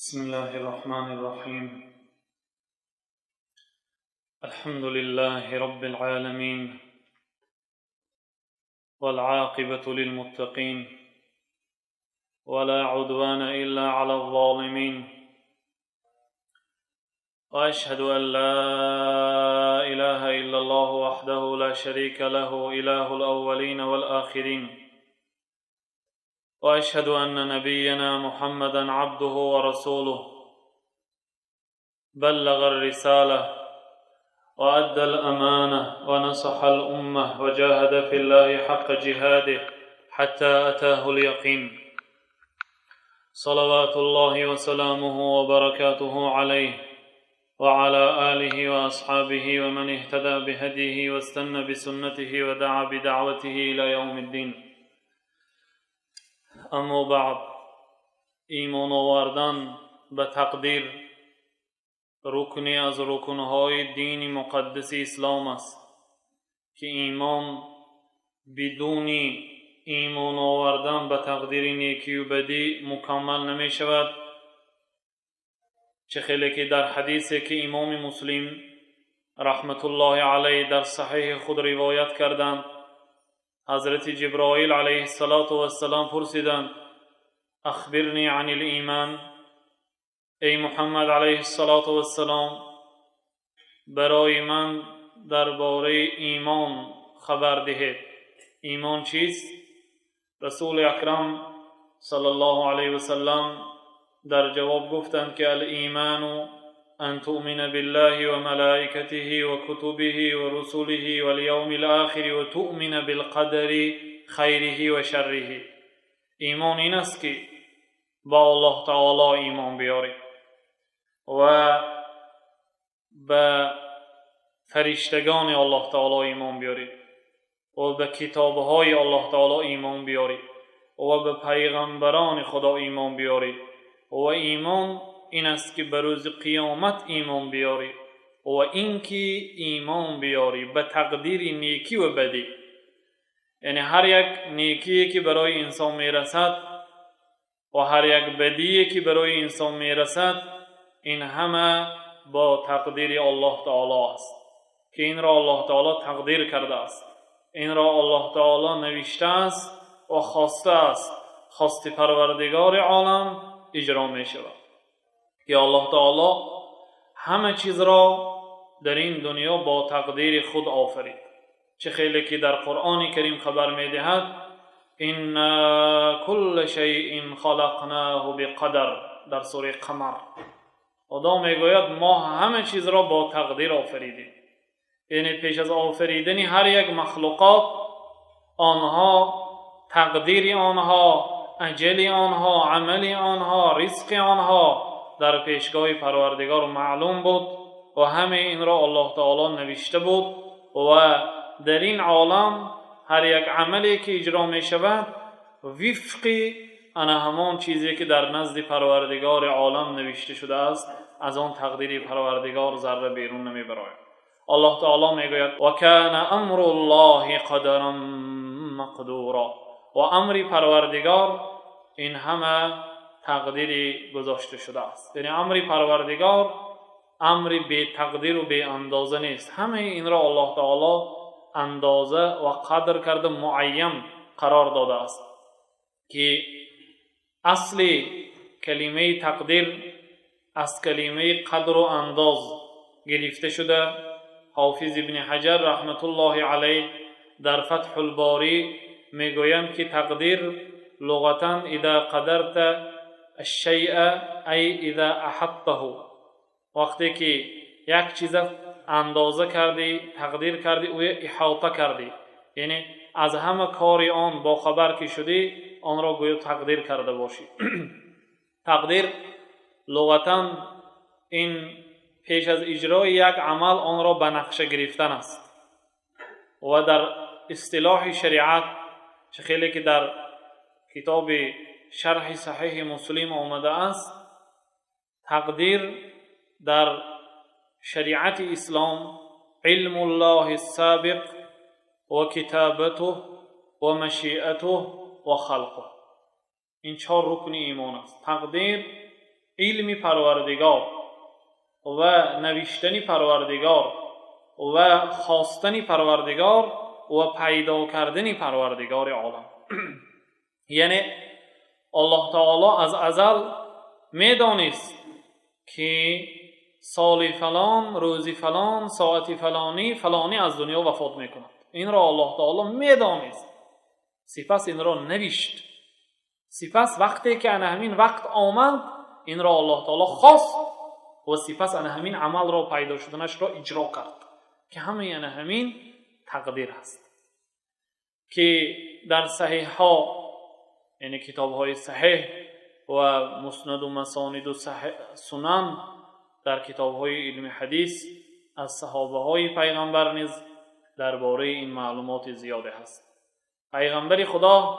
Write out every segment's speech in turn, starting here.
بسم الله الرحمن الرحيم. الحمد لله رب العالمين، والعاقبة للمتقين، ولا عدوان إلا على الظالمين، وأشهد أن لا إله إلا الله وحده لا شريك له إله الأولين والآخرين، وأشهد أن نبينا محمدا عبده ورسوله بلغ الرسالة وأدى الأمانة ونصح الأمة وجاهد في الله حق جهاده حتى أتاه اليقين، صلوات الله وسلامه وبركاته عليه وعلى آله وأصحابه ومن اهتدى بهديه واستنى بسنته ودعا بدعوته إلى يوم الدين. اما بعد، ایمان آوردن به تقدیر رکنی از رکنهای دین مقدس اسلام است که ایمان بدون ایمان آوردن به تقدیر نیکی و بدی مکمل نمی شود. چه خیلی که در حدیثی که امام مسلم رحمت الله علیه در صحیح خود روایت کردند، حضرت جبرائیل علیه السلام پرسیدند: اخبرنی عن الایمان. ای محمد علیه السلام، برای من درباره ایمان خبر دهید. ایمان چیست؟ رسول اکرم صلی الله علیه وسلم در جواب گفتند که الایمان ان تؤمن بالله و ملائکته و کتبه و رسله و الیوم الاخر و تؤمن بالقدر خیره و شره. ایمان این است که با الله تعالی ایمان بیاری و به فرشتگان الله تعالی ایمان بیاری و به کتابهای الله تعالی ایمان بیاری و به پیغمبران خدا ایمان بیاری و ایمان این است که به روز قیامت ایمان بیاری و این که ایمان بیاری به تقدیر نیکی و بدی، یعنی هر یک نیکی که برای انسان میرسد و هر یک بدی که برای انسان میرسد، این همه با تقدیر الله تعالی است که این را الله تعالی تقدیر کرده است، این را الله تعالی نوشته است و خواسته است، خواست پروردگار عالم اجرا می شود که الله تعالی همه چیز را در این دنیا با تقدیر خود آفرید. چه خیلی که در قرآن کریم خبر می دهد: ان کل شیء خلقناه بقدر، در سوره قمر خدا می گوید ما همه چیز را با تقدیر آفریدیم. یعنی پیش از آفریدن هر یک مخلوقات، آنها تقدیر آنها، اجل آنها، عمل آنها، رزق آنها در پیشگاه پروردگار معلوم بود و همه این را الله تعالی نوشته بود و در این عالم هر یک عملی که اجرا می شود وفق همان چیزی که در نزد پروردگار عالم نوشته شده است، از آن تقدیر پروردگار ذره بیرون نمی براید. الله تعالی می گوید: و کان امر الله قدرا مقدورا، و امر پروردگار این همه تقدیر گذاشته شده است. یعنی امر پروردگار امر بی تقدیر و بی اندازه نیست، همه این را الله تعالی اندازه و قدر کرده، معین قرار داده است که اصل کلمه تقدیر از کلمه قدر و انداز گرفته شده. حافظ ابن حجر رحمت الله علیه در فتح الباری میگویند که تقدیر لغتا اذا قدرت الشیء ای اذا احطه، وقتی که یک چیز اندازه کردی، تقدیر کردی و احاطه کردی، یعنی از همه کاری آن با خبر که شدی آن را گویا تقدیر کرده باشی. تقدیر لغتا این پیش از اجرای یک عمل آن را به نقشه گرفتن است و در اصطلاح شریعت، چه خیلی که در کتاب شرح صحیح مسلم آمده است، تقدیر در شریعت اسلام علم الله السابق و کتابته و مشیئته و خلقه، این چهار رکن ایمان است. تقدیر علم پروردگار و نوشتن پروردگار و خواستن پروردگار و پیدا کردن پروردگار عالم. یعنی الله تعالی از ازل میدانست که سال فلان، روز فلان، ساعت فلانی از دنیا وفات میکند. این را الله تعالی میدانست، سپس این را نوشت. سپس وقتی که ان همین وقت آمد این را الله تعالی خواست و سپس ان همین عمل را پیدا شدنش را اجرا کرد که همه ان همین تقدیر است. که در صحیح ها، یعنی کتاب های صحیح و مسند و مساند و سنن، در کتاب های علم حدیث از صحابه های پیغمبر نیز درباره این معلومات زیاده هست. پیغمبر خدا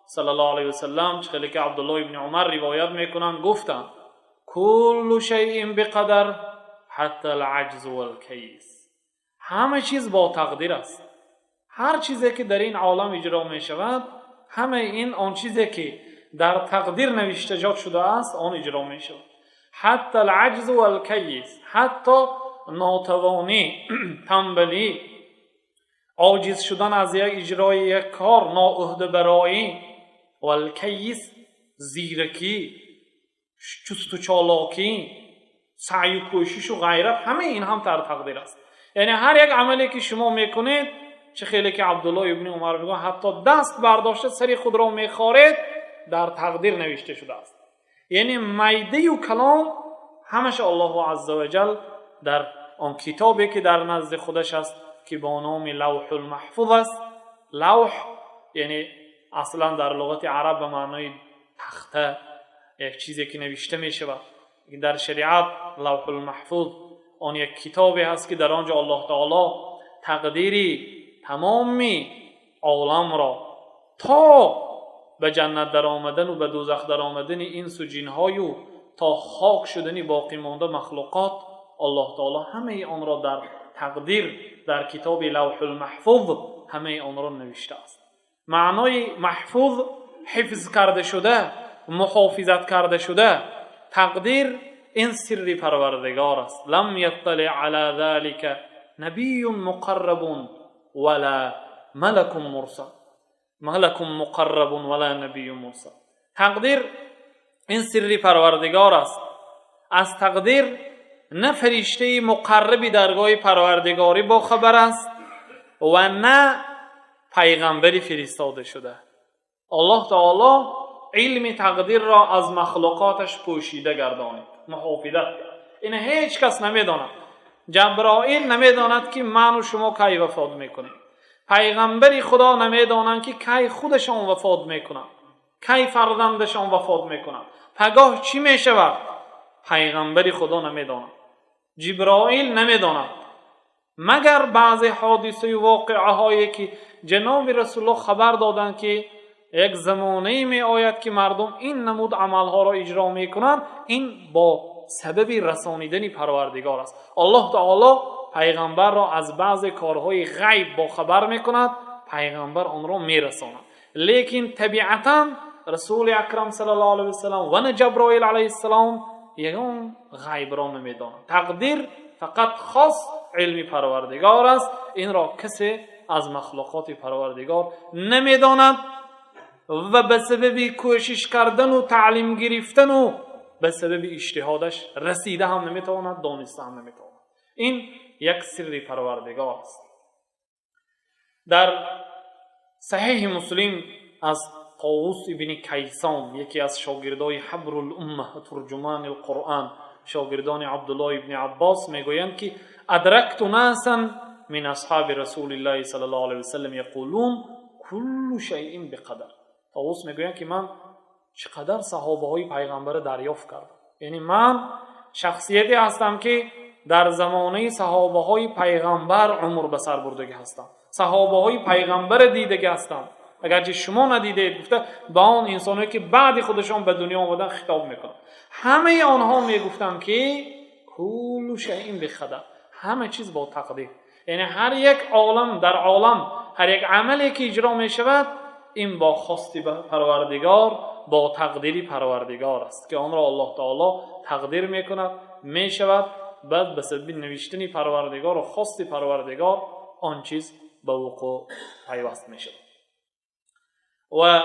صلی الله علیه و سلم چخیلی که عبدالله ابن عمر روایت میکنند گفتند کل شیء بقدر حتی العجز والکیس. همه چیز با تقدیر است. هر چیزی که در این عالم اجرا می شود، همه این آن چیزی که در تقدیر نوشته شده است آن اجرا می شود. حتی العجز والکیس، حتی ناتوانی، تنبلی، عاجز شدن از یک اجرای یک کار، ناعهده برایی، والکیس زیرکی، چست و چالاکی، سعی و کوشش و غیرت، همه این هم در تقدیر است. یعنی هر یک عملی که شما میکنید، چه خیلی که عبدالله ابن عمر میگه حتی دست برداشته سری خود را میخارید، در تقدیر نوشته شده است. یعنی میده و کلام همش الله عزوجل در آن کتابی که در نزد خودش است که با نام لوح المحفوظ است. لوح یعنی اصلا در لغت عرب به معنای تخته، یک چیزی که نوشته می شود. در شریعت لوح المحفوظ آن یک کتابی هست که در آنجا الله تعالی تقدیری تمامی عالم را تا به جنت در آمدن و به دوزخ در آمدن انس و جن‌های و تا خاک شدنی باقی مانده مخلوقات، الله تعالی همه آن را در تقدیر در کتاب لوح المحفوظ همه آن را نوشته است. معنای محفوظ حفظ کرده شده، محافظت کرده شده. تقدیر این سر پروردگار است. لم یطلع علی ذلك نبی مقرب ولا ملک مرسل. ملک مقرب ولا نبی مرسل. تقدیر این سر پروردگار است. از تقدیر نه فرشته مقربی درگاه پروردگاری با خبر است و نه پیغمبری فرستاده شده. الله تعالی علم تقدیر را از مخلوقاتش پوشیده گردانید، محافظت کرد. این هیچ کس نمیداند. جبرائیل نمیداند که من و شما کی وفات میکنیم. پیغمبری خدا نمیدانند که کی خودشان وفات میکنند، کی فرزندشان وفات میکنند، پگاه چی میشود. پیغمبری خدا نمیداند، جبرائیل نمیداند، مگر بعضی حادثه و واقعه هایی که جناب رسول الله خبر دادند که یک زمانه می آید که مردم این نمود عملها را اجرا می کنند. این با سبب رسانیدن پروردگار است. الله تعالی پیغمبر را از بعض کارهای غیب با خبر می کند، پیغمبر آن را می رساند. لیکن طبیعتا رسول اکرم صلی الله علیه وسلم و نه جبرائیل علیه السلام یگان غیب را نمی داند. تقدیر فقط خاص علم پروردگار است. این را کسی از مخلوقات پروردگار نمی داند و به سبب کوشش کردن و تعلیم گرفتن و به سبب اجتهادش رسیده هم نمیتواند، دانسته هم نمیتواند. این یک سر پروردگار است. در صحیح مسلم از طاووس ابن کیسان، یکی از شاگردای حبر الامه ترجمان القرآن، شاگردان عبدالله ابن عباس، میگویند که ادرکت ناسا من اصحاب رسول الله صلی الله علیه وسلم یقولون کل شیء بقدر. طاووس میگویند که من چقدر صحابه های پیغمبر دریافت کردم. یعنی من شخصیتی هستم که در زمانه صحابه های پیغمبر عمر به سر بردگی هستم، صحابه های پیغمبر دیدگی هستم. اگرچه شما ندیدید، گفته با آن انسانایی که بعد خودشان به دنیا آمدن خطاب میکنم. همه آنها میگفتن که کل شیء بقدر، همه چیز با تقدیر. یعنی هر یک عالم در عالم، هر یک عملی که اجرا می شود این با خواست پروردگار با تقدیری پروردگار است که آن را الله تعالی تقدیر میکند، میشود، بعد به سبب نوشتن پروردگار و خواست پروردگار آن چیز به وقوع پیوست میشود. و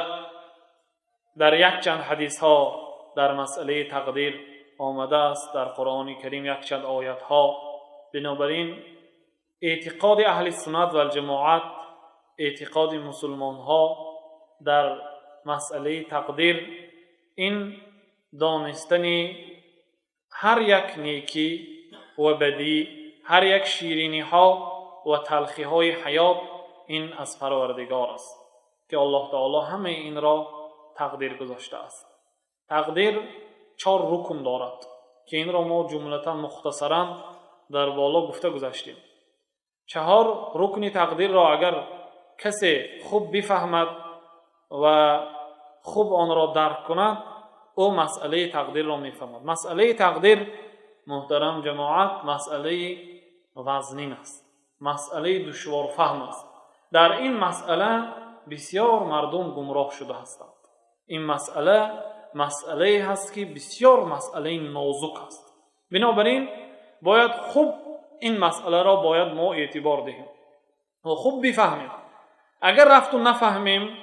در یک چند حدیث ها در مسئله تقدیر آمده است، در قرآن کریم یک چند آیات ها. بنابراین اعتقاد اهل سنت و الجماعت، اعتقاد مسلمان ها در مسئله تقدیر، این دانستن هر یک نیکی و بدی، هر یک شیرینی ها و تلخی های حیات، این از پروردگار است که الله تعالی همه این را تقدیر گذاشته است. تقدیر 4 رکن دارد که این را ما جملتا مختصرا در بالا گفته گذاشتیم. 4 رکن تقدیر را اگر کسی خوب بفهمد و خوب آن را درک کند، او مسئله تقدیر را میفهمد. مسئله تقدیر محترم جماعت مسئله وزنین است، مسئله دشوار فهم است. در این مسئله بسیار مردم گمراه شده هستند. این مسئله هست که بسیار مسئله نازک است. بنابراین باید خوب این مسئله را باید ما اعتبار دهیم و خوب بفهمیم. اگر رفت و نفهمیم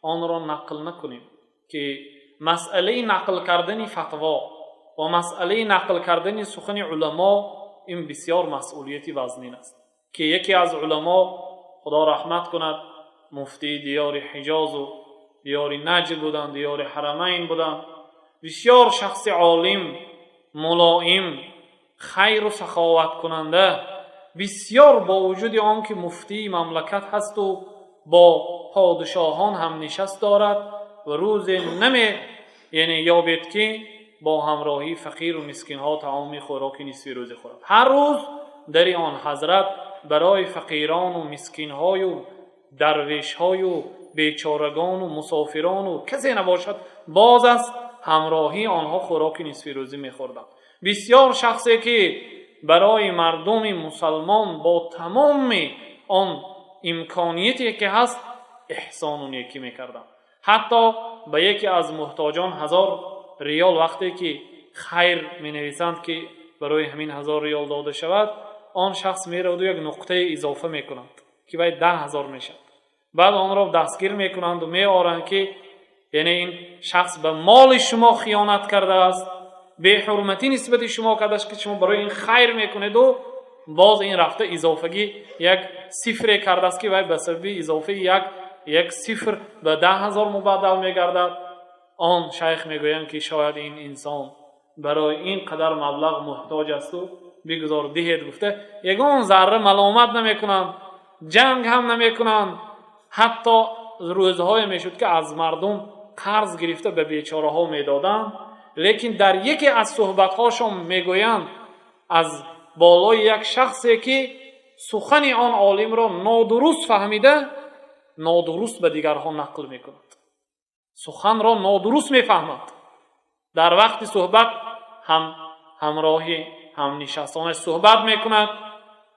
آن را نقل نکنیم، که مسئله نقل کردن فتوا و مسئله نقل کردن سخن علما این بسیار مسئولیتی وزنین است که یکی از علما خدا رحمت کند مفتی دیار حجاز و دیار نجد بودند، دیار حرمین بودند، بسیار شخص عالم، ملائم، خیر و سخاوت کننده، بسیار با وجود آن که مفتی مملکت هست و با پادشاهان هم نشست دارد و روز یعنی یابد که با همراهی فقیر و مسکین ها طعام خوراک نصف روز خورد. هر روز در آن حضرت برای فقیران و مسکین های و درویش های و بیچارگان و مسافران و کسی نباشد باز است همراهی آنها خوراک نصف روزی می‌خوردند. بسیار شخصی که برای مردم مسلمان با تمام آن امکانیتی که هست احسان و نیکی می‌کردند. حتی به یکی از محتاجان 1000 ریال وقتی که خیر می‌نویسند که برای همین 1000 ریال داده شود، آن شخص می‌رود و یک نقطه اضافه می‌کند که باید 10000 میشه. بعد آن را دستگیر میکنند و میآورند که یعنی این شخص به مال شما خیانت کرده است، به حرمتی نسبت شما کرده است که شما برای این خیر میکنید و باز این رفته اضافگی یک صفر کرده است که باید به سبب اضافه یک صفر به 10000 مبدل میگردد. آن شیخ میگویند که شاید این انسان برای این قدر مبلغ محتاج است و بگذار دهید. گفته یگان ذره ملامت نمیکنند، جنگ هم نمیکنند. حتی روزهای میشد که از مردم قرض گرفته به بیچاره ها میدادند، لیکن در یکی از صحبت هاشون میگویند از بالای یک شخصی که سخن آن عالم را نادرست فهمیده، نادرست به دیگرها نقل میکند، سخن را نادرست میفهمد. در وقت صحبت همراهی هم نشستانش صحبت میکند،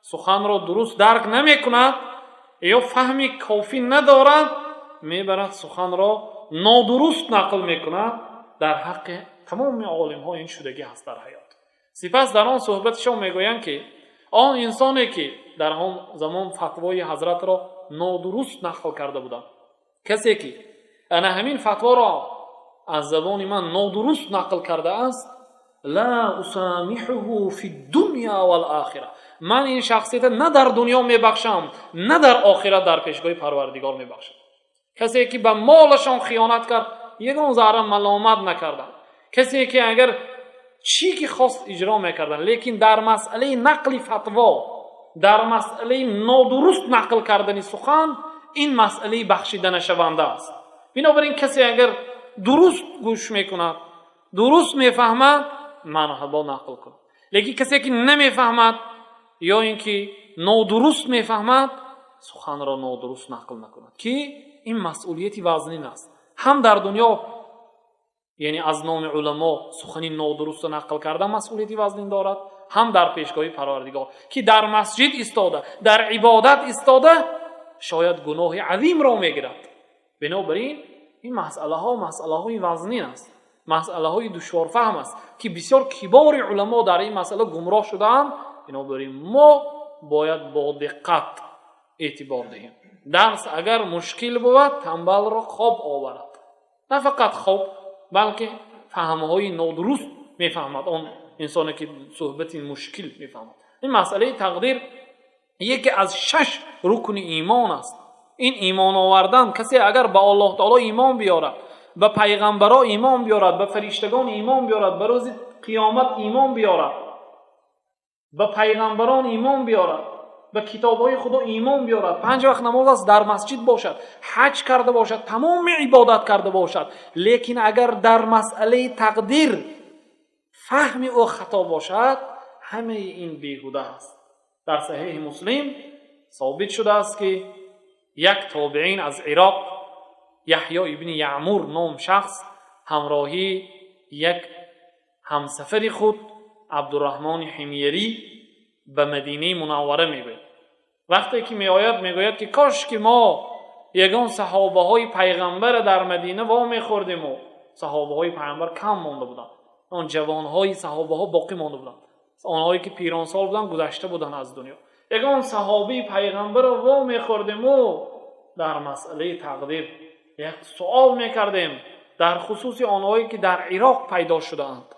سخن را درست درک نمیکند یا فهمی کافی ندارد، میبرد سخن را نادرست نقل میکند. در حق تمام عالم ها این شدگی هست در حیات. سپس در آن صحبتشان میگویند که آن انسانی که در آن زمان فتوای حضرت را نادرست نقل کرده بودند، کسی که انا همین فتوا را از زبان من نادرست نقل کرده است، لا اسامحه فی الدنیا والآخره، من این شخصیت نه در دنیا میبخشم نه در آخرت در پیشگاه پروردگار میبخشم. کسی که به مالشان خیانت کرد یگان ذره ملامت نکردند، کسی که اگر چی که خواست اجرا میکردن، لیکن در مسئله نقل فتوا، در مسئله نادرست نقل کردن سخن، این مسئله بخشیده نشونده است. بنابراین کسی اگر درست گوش میکند، درست میفهمد، مرحبا نقل کند. لیکن کسی که نمیفهمد یا اینکه نادرست میفهمد، سخن را نادرست نقل نکند که این مسئولیتی وزنین است. هم در دنیا یعنی از نام علما سخنی نادرست نقل کردن مسئولیتی وزنین دارد، هم در پیشگاه پروردگار که در مسجد ایستاده، در عبادت ایستاده، شاید گناه عظیم را میگیرد. بنابراین این مسئله های وزنین است، مسئله های دشوار فهم است که بسیار کبار علما در این مسئله گمراه شدند. بنابراین ما باید با دقت اعتبار دهیم. درس اگر مشکل بود تنبل را خواب آورد، نه فقط خواب بلکه فهمهای نادرست میفهمد آن انسانی که صحبت مشکل میفهمد. این مسئله تقدیر یکی از 6 رکن ایمان است. این ایمان آوردن، کسی اگر به الله تعالی ایمان بیارد، به پیغمبران ایمان بیارد، به فرشتگان ایمان بیارد، به روز قیامت ایمان بیارد، به پیغمبران ایمان بیارد، به کتاب‌های خدا ایمان بیارد، 5 وقت نماز است، در مسجد باشد، حج کرده باشد، تمام عبادت کرده باشد، لیکن اگر در مسئله تقدیر فهم او خطا باشد، همه این بیهوده است. در صحیح مسلم ثابت شده است که یک تابعین از عراق، یحیی ابن یعمور نام شخص، همراهی یک همسفر خود عبدالرحمن حمیری به مدینه منوره میبرد. وقتی که میگوید که کاش که ما یگان صحابه های پیغمبر در مدینه وا میخوردیم و صحابه های پیغمبر کم مانده بودن، آن جوان های صحابه ها باقی مانده بودن، آنهایی که پیران سال بودن گذشته بودن از دنیا. یگان صحابی پیغمبر را وا میخوردیم و در مسئله تقدیر یک سوال میکردیم، در خصوص آنهایی که در عراق پیدا شدند.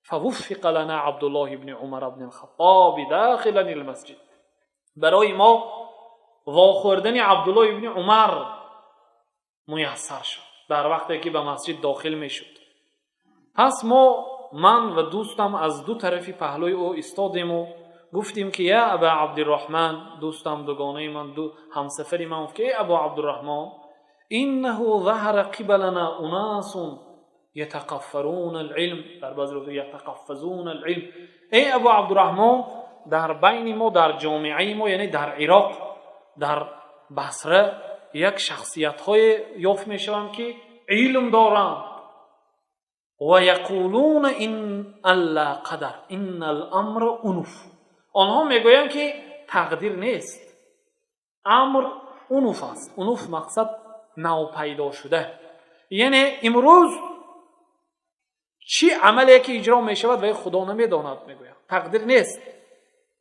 فوفق لنا عبدالله ابن عمر ابن الخطاب داخل المسجد. برای ما واخوردن عبدالله ابن عمر میسر شد در وقتی که به مسجد داخل میشد. پس من و دوستم از دو طرفی پهلوی او ایستادیم و گفتیم که یا ابا عبدالرحمن، دوستم دوگانه من، دو همسفری من، گفت که ابا عبدالرحمن انه ظهر قبلنا اناس یتقفرون العلم، در بعضی روایات یتقفزون العلم. ای ابو عبدالرحمن، در بین ما، در جامعه ما، یعنی در عراق، در بصره، یک شخصیت های یافت می شوند که علم دارند و یقولون ان الله قدر ان الامر انوف. آنها میگویند که تقدیر نیست، امر انوف است. انوف مقصد ناپیدا شده، یعنی امروز چی عملی که اجرا می شود و خدا نمیداند، میگوید تقدیر نیست.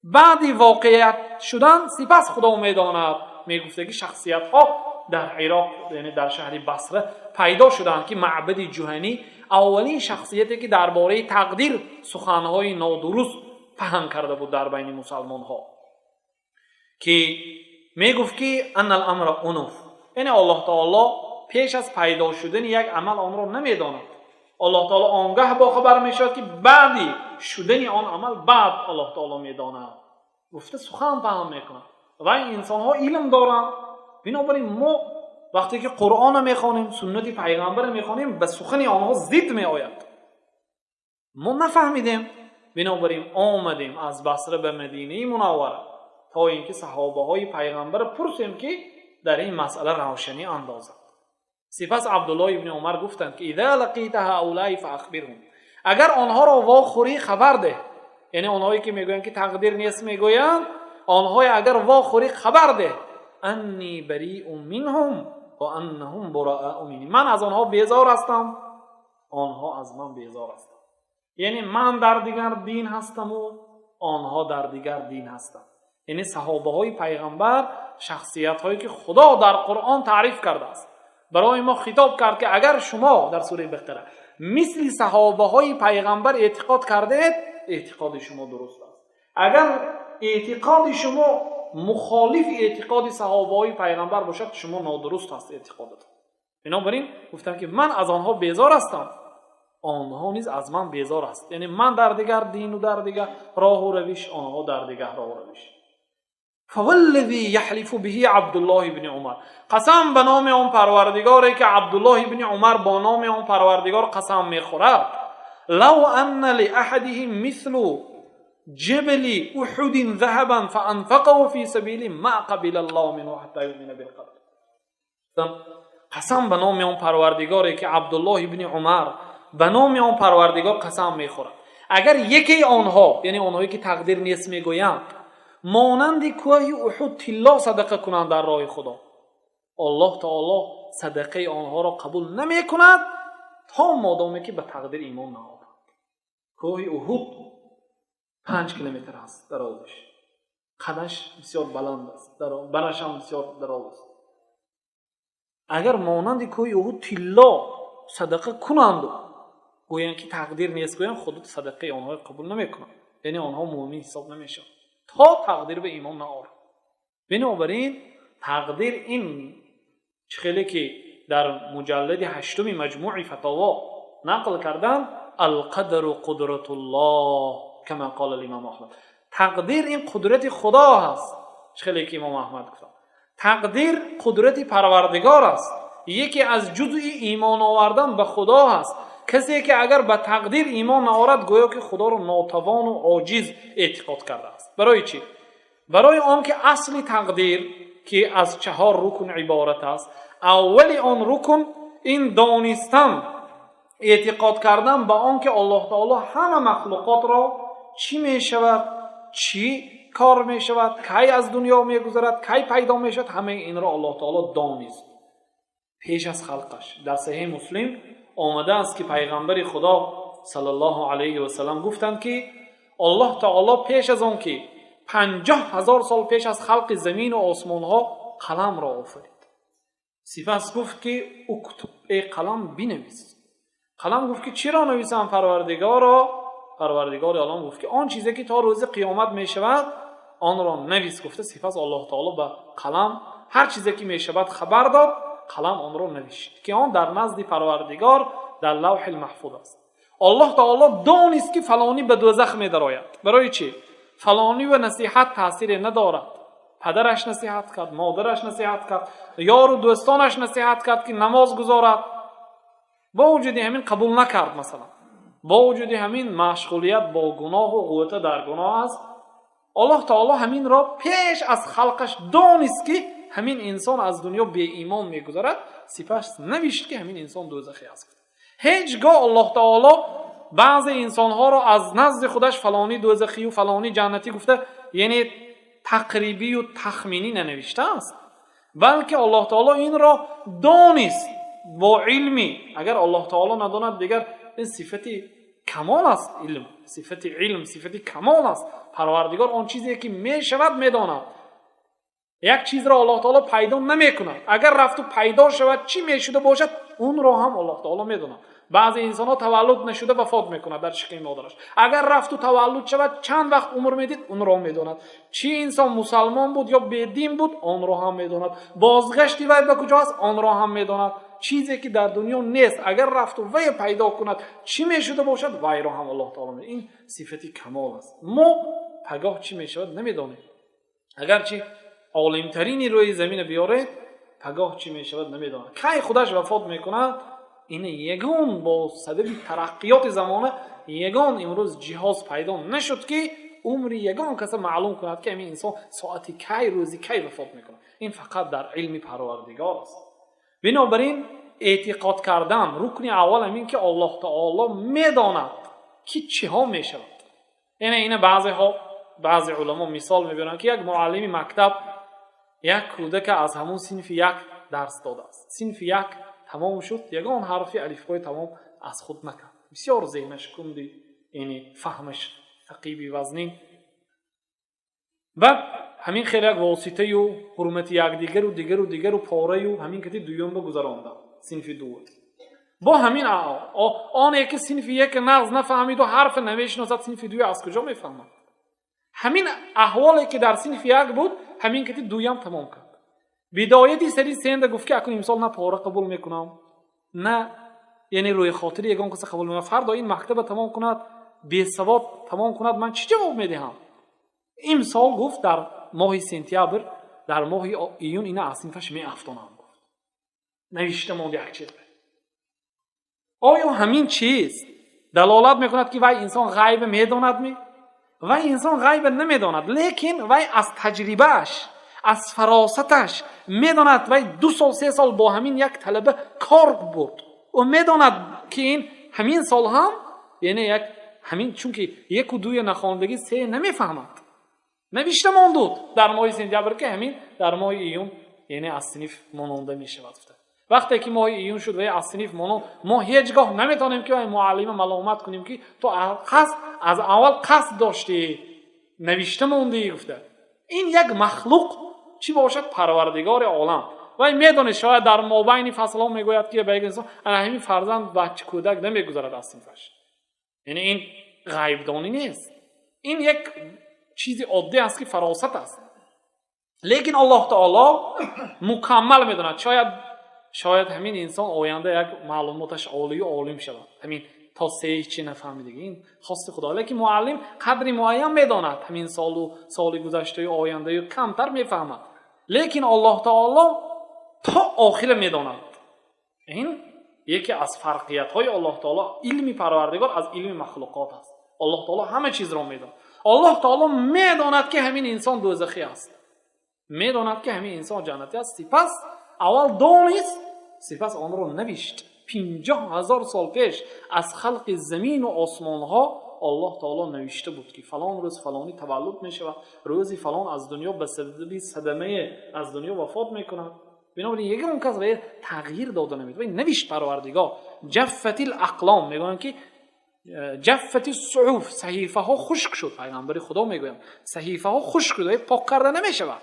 بعدی واقعیت شدن سپس خدا میداند. میگفته که شخصیت ها در عراق، یعنی در شهر بصره پیدا شدند که معبد جهنی اولین شخصیتی که درباره تقدیر سخنهای نادرست پهن کرده بود در بین مسلمان ها، که میگفت که ان الامر انوف، یعنی الله تعالی پیش از پیدا شدن یک عمل آن را نمیداند. الله تعالی آنگاه با خبر میشود که بعدی شدن آن عمل بعد الله تعالی میداند. گفته سخن فهم میکنند و این انسان ها علم دارند. بنابراین ما وقتی که قرآن میخوانیم، سنت پیغمبر میخوانیم، به سخن آنها ضد میآید. ما نفهمیدیم، بنابراین آمدیم از بصره به مدینه منوره تا اینکه صحابه های پیغمبر پرسیم که در این مسئله روشنی اندازد. سپس عبدالله ابن عمر گفتند که اذا لقیت هؤلاء فاخبرهم، اگر آنها را واخوری خبر ده. یعنی آنهایی که میگویند که تقدیر نیست میگویند، آنها اگر واخوری خبر ده انی بریء منهم و انهم براء منی، من از آنها بیزار هستم، آنها از من بیزار هستند. یعنی من در دیگر دین هستم و آنها در دیگر دین هستند. یعنی صحابه های پیغمبر شخصیت هایی که خدا در قرآن تعریف کرده است، برای ما خطاب کرد که اگر شما در سوره بقره مثل صحابه های پیغمبر اعتقاد کردید، اعتقاد شما درست است. اگر اعتقاد شما مخالف اعتقاد صحابه های پیغمبر باشد، شما نادرست است اعتقادتان. بنابراین گفتم که من از آنها بیزار هستم، آنها نیز از من بیزار است. یعنی من در دیگر دین و در دیگر راه و روش، آنها در دیگر راه و روش. فوالذی یحلف به عبدالله ابن عمر، قسم به نام آن پروردگاری که عبدالله ابن عمر با نام آن پروردگار قسم میخورد، لو ان لاحدهم مثل جبل احد ذهبا فانفقه في سبیل ما قبل الله منه حتى یؤمن بالقدر. قسم به نام آن پروردگاری که عبدالله ابن عمر به نام آن پروردگار قسم میخورد، اگر یکی آنها، یعنی آنهایی که تقدیر نیست میگویند، مانند کوه احد طلا صدقه کنند در راه خدا، الله تعالی صدقه آنها را قبول نمی کند تا مادامی که به تقدیر ایمان نآورند. کوه احد 5 کیلومتر است درازش، قدش بسیار بلند است، برش هم بسیار دراز است. اگر مانند کوه احد طلا صدقه کنند گویند که تقدیر نیست، گویند خود صدقه آنها را قبول نمی کنند، یعنی آنها مؤمن حساب نمیشن تا تقدیر به ایمان نآورند. بنابراین تقدیر این خیلی که در مجلد 8 مجموع فتاوا نقل کردن، القدر قدرت الله کما قال الامام احمد. تقدیر این قدرت خدا هست. خیلی که امام احمد گفتن تقدیر قدرت پروردگار است، یکی از جزئی ایمان آوردن به خدا هست. کسی که اگر به تقدیر ایمان آورد گویا که خدا را ناتوان و عاجز اعتقاد کرده است. برای چی؟ برای آن که اصل تقدیر که از 4 رکن عبارت است. اولی آن رکن این دانستن، اعتقاد کردن به آن که الله تعالی همه مخلوقات را چی می شود، چی کار می شود، کی از دنیا می گذرد، کی پیدا می شود، همه این را الله تعالی دانست پیش از خلقش. در صحیح مسلم آمده است که پیغمبر خدا صلی الله علیه و سلم گفتند که الله تعالی پیش از آن که 50,000 سال پیش از خلق زمین و آسمان ها قلم را آفرید. سپس گفت که اکتب، ای قلم بنویس. قلم گفت که چرا نویسم پروردگارا؟ پروردگار عالم گفت که آن چیزی که تا روز قیامت می شود آن را نویس. گفته سپس الله تعالی به قلم هر چیزی که می شود خبر داد، قلم آن را نوشت که آن در نزد پروردگار در لوح المحفوظ است. الله تعالی دانست که فلانی به دوزخ می درآید. برای چی؟ فلانی و نصیحت تاثیر ندارد. پدرش نصیحت کرد، مادرش نصیحت کرد، یار و دوستانش نصیحت کرد که نماز گذارد، با وجود همین قبول نکرد. مثلا با وجود همین مشغولیت با گناه و قوت در گناه است. الله تعالی همین را پیش از خلقش دانست که همین انسان از دنیا بی ایمان میگذرد، سپس نوشت که همین انسان دوزخی است. هیچگاه الله تعالی بعض انسانها را از نزد خودش فلانی دوزخی و فلانی جنتی گفته، یعنی تقریبی و تخمینی ننوشته است، بلکه الله تعالی این را دانست با علمی. اگر الله تعالی نداند دیگر این صفتی کمال است. علم صفتی علم صفتی کمال است. پروردگار آن چیزی که می شود می داند. یک چیز را الله تعالی پیدا نمی کند، اگر رفت و پیدا شود چی می شده باشد اون را هم الله تعالی می داند. بعضی انسان ها تولد نشده وفات میکند در شکم مادرش، اگر رفت و تولد شود چند وقت عمر میدید اون را میداند. چی انسان مسلمان بود یا بدین بود آن را هم میداند. بازگشتی وی به کجا است آن را هم میداند. چیزی که در دنیا نیست اگر رفت و وی پیدا کند چی میشده باشد وی را هم الله تعالی میداند. این صفتی کمال است. ما پگاه چی میشود نمیدانیم. اگرچه عالم ترینی روی زمین بیاره پگاه چی میشود نمیداند. کی خودش وفات میکند این یگان با سبب ترقیات زمانه یگان امروز جهاز پیدا نشد که عمر یگان کس معلوم کند که همین انسان ساعتی کی روزی کی وفات میکنه. این فقط در علم پروردگار است. بنابراین اعتقاد کردن رکن اول همین که الله تعالی میداند که چه ها میشود. یعنی این بعضی علما مثال میبرند که یک معلم مکتب یک کودک از همون صنف 1 درس داده است. صنف 1 تمام شد، یگان حرف الفبای تمام از خود نکرد. بسیار ذهنش کندی، یعنی فهمش ثقیبی وزنی. بعد همین خیلی یک واسطه و حرمت یک دیگر و پاره و همین کتی دویم با گذرانده صنف 2. با همین آنه که صنف 1 نغز نفهمید و حرف نمیشناسد صنف 2 از کجا میفهمد؟ همین احوالی که در صنف 1 بود همین کتی دویم تمام کرد. بدایتی سری سنده گفت که اکنون امسال نه پاره قبول میکنم نه، یعنی روی خاطر یگان کسی قبول میکنم. فردا این مکتب تمام کند بی سواد تمام کند من چی جواب میدهم؟ امسال گفت در ماه سپتامبر در ماه ایون اینا از صنفش میافتونم. گفت نوشته ماند یک چیز. آیا همین چیز دلالت میکند که وای انسان غیب میداند می؟ وای انسان غیب نمیداند، لیکن وای از تجربهش از فراستش میداند. وای 2 سال 3 سال با همین یک طلبه کار برد و میداند که این همین سال هم یعنی همین چون که 1 و 2 نخواندگی 3 نمیفهمد. نوشته ماند در ماه سپتامبر که همین در ماه ایون یعنی از صنیف ماننده می شود. وقتی که ما ایون شد و از صنیف مانند، ما هیچگاه نمیتونیم که معلم ملامت کنیم که تو از اول قصد داشتی نوشته موندی. گفته این یک مخلوق چی باشد؟ پروردگار عالم. و میدونه شاید در مابین فصل ها میگوید که به یک انسان همین فرزند بچه کودک نمیگذارد از صنفش. یعنی این غیب دانی نیست، این یک چیزی عادی است که فراست است. لیکن الله تعالی مکمل میداند. شاید همین انسان آینده یک معلوماتش عالی و عالم شود، همین تا سه چی نفهمیده. این خواست خدا. لیکن معلم قدری معین میداند، همین سال گذشته و آینده و کمتر میفهمد. لیکن الله تعالی تا آخر میداند. این یکی از فرقیت های الله تعالی. علم پروردگار از علم مخلوقات است. الله تعالی همه چیز را میداند. الله تعالی میداند که همین انسان دوزخی است، میداند که همین انسان جنتی است. سپس اول دانست، سپس آن را نوشت. 50,000 سال پیش از خلق زمین و آسمان ها الله تعالی نوشته بود که فلان روز فلانی تولد می شود، روزی فلان از دنیا به سبب صدمه از دنیا وفات می کند. بنابراین یک اون کس به تغییر داده نمید. و نوشت پروردگار. جفت الاقلام، میگن که جفت الصحف، صحیفه ها خشک شد. پیغمبر خدا میگویم صحیفه ها خشک شد، پاک کرده نمی شود.